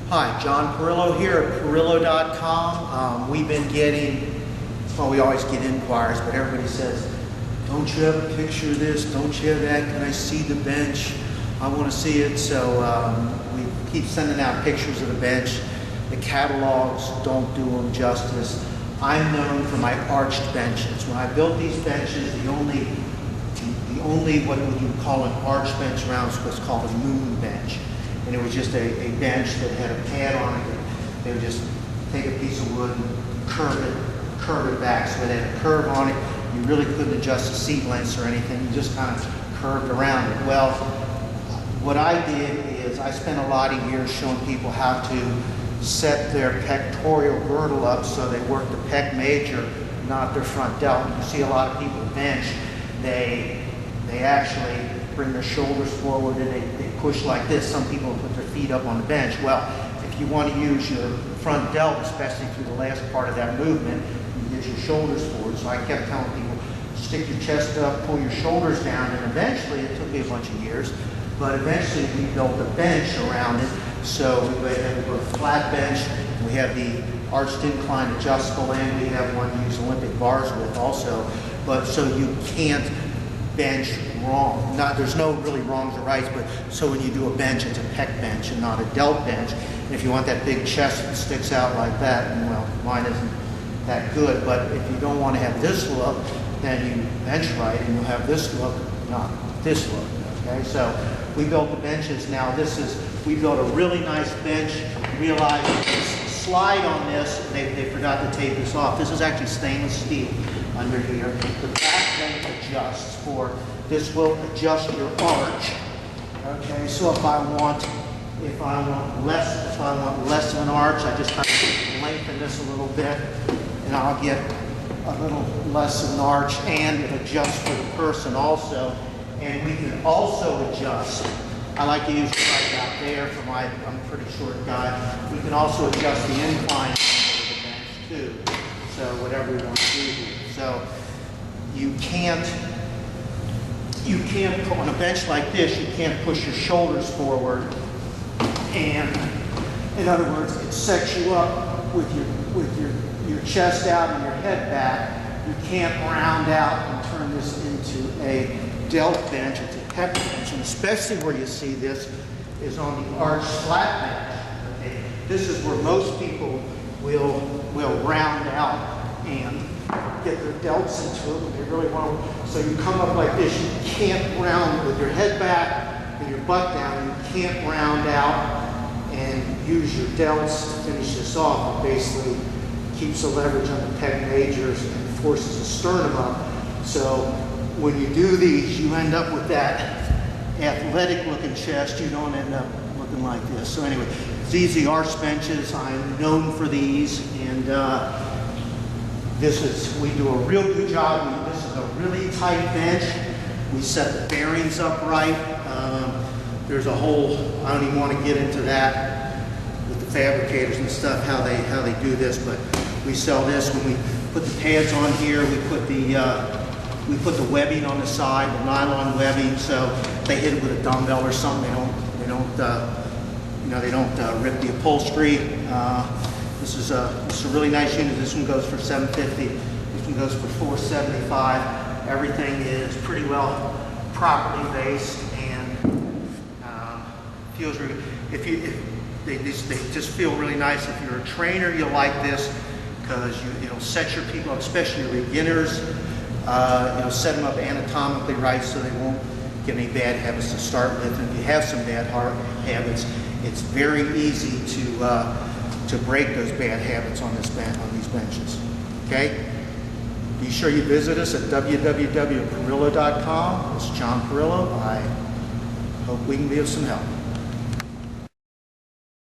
Hi, John Parrillo here at Parrillo.com. We've been getting, well, we always get inquiries, but everybody says, don't you have a picture of this? Don't you have that? Can I see the bench? I want to see it. So we keep sending out pictures of the bench. The catalogs don't do them justice. I'm known for my arched benches. When I built these benches, the only what would you call an arch bench around was what's called a moon bench. And it was just a bench that had a pad on it. They would just take a piece of wood and curve it back so it had a curve on it. You really couldn't adjust the seat lengths or anything. You just kind of curved around it. Well, what I did is I spent a lot of years showing people how to set their pectoral girdle up so they work the pec major, not their front delt. You see a lot of people bench, they actually bring their shoulders forward and they push like this. Some people put their feet up on the bench. Well, if you want to use your front delt, especially through the last part of that movement, you get your shoulders forward. So I kept telling people, stick your chest up, pull your shoulders down, and eventually, it took me a bunch of years, but eventually we built a bench around it. So we have a flat bench, we have the arched incline adjustable, and we have one to use Olympic bars with also. But so you can't bench wrong. There's no really wrongs or rights, but so when you do a bench, it's a pec bench and not a delt bench. And if you want that big chest that sticks out like that, and well, mine isn't that good, but if you don't want to have this look, then you bench right and you'll have this look, not this look, okay? So we built the benches. Now we built a really nice bench. Realized this slide on this, they forgot to take this off. This is actually stainless steel under here. The back then adjusts for, this will adjust your arch. Okay, so if I want less of an arch, I just kind of lengthen this a little bit and I'll get a little less of an arch, and it adjusts for the person also. And we can also adjust, I like to use it right out there for I'm a pretty short guy. We can also adjust the incline of the bench too. So whatever we want to do here. So you can't on a bench like this, you can't push your shoulders forward, and in other words, it sets you up with your chest out and your head back. You can't round out and turn this into a delt bench. It's a pec bench, and especially where you see this is on the arched flat bench. Okay? This is where most people will round out and get their delts into it when they really want to. So you come up like this. You can't round with your head back and your butt down. You can't round out and use your delts to finish this off. It basically keeps the leverage on the pec majors and forces the sternum up. So when you do these, you end up with that athletic looking chest. You don't end up looking like this. So anyway, these are the arch benches. I'm known for these, and we do a real good job. This is a really tight bench. We set the bearings up right. There's a whole, I don't even want to get into that with the fabricators and stuff, how they do this, but we sell this. When we put the pads on here, we put the webbing on the side, the nylon webbing, so if they hit it with a dumbbell or something, they don't rip the upholstery. This is a really nice unit. This one goes for $750. This one goes for $475. Everything is pretty well properly based and feels really good. They just feel really nice. If you're a trainer, you'll like this because it'll set your people up, especially your beginners. It'll set them up anatomically right so they won't get any bad habits to start with. And if you have some bad habits, it's very easy to break those bad habits on these benches. Okay? Be sure you visit us at www.parrillo.com. This is John Parrillo. I hope we can be of some help.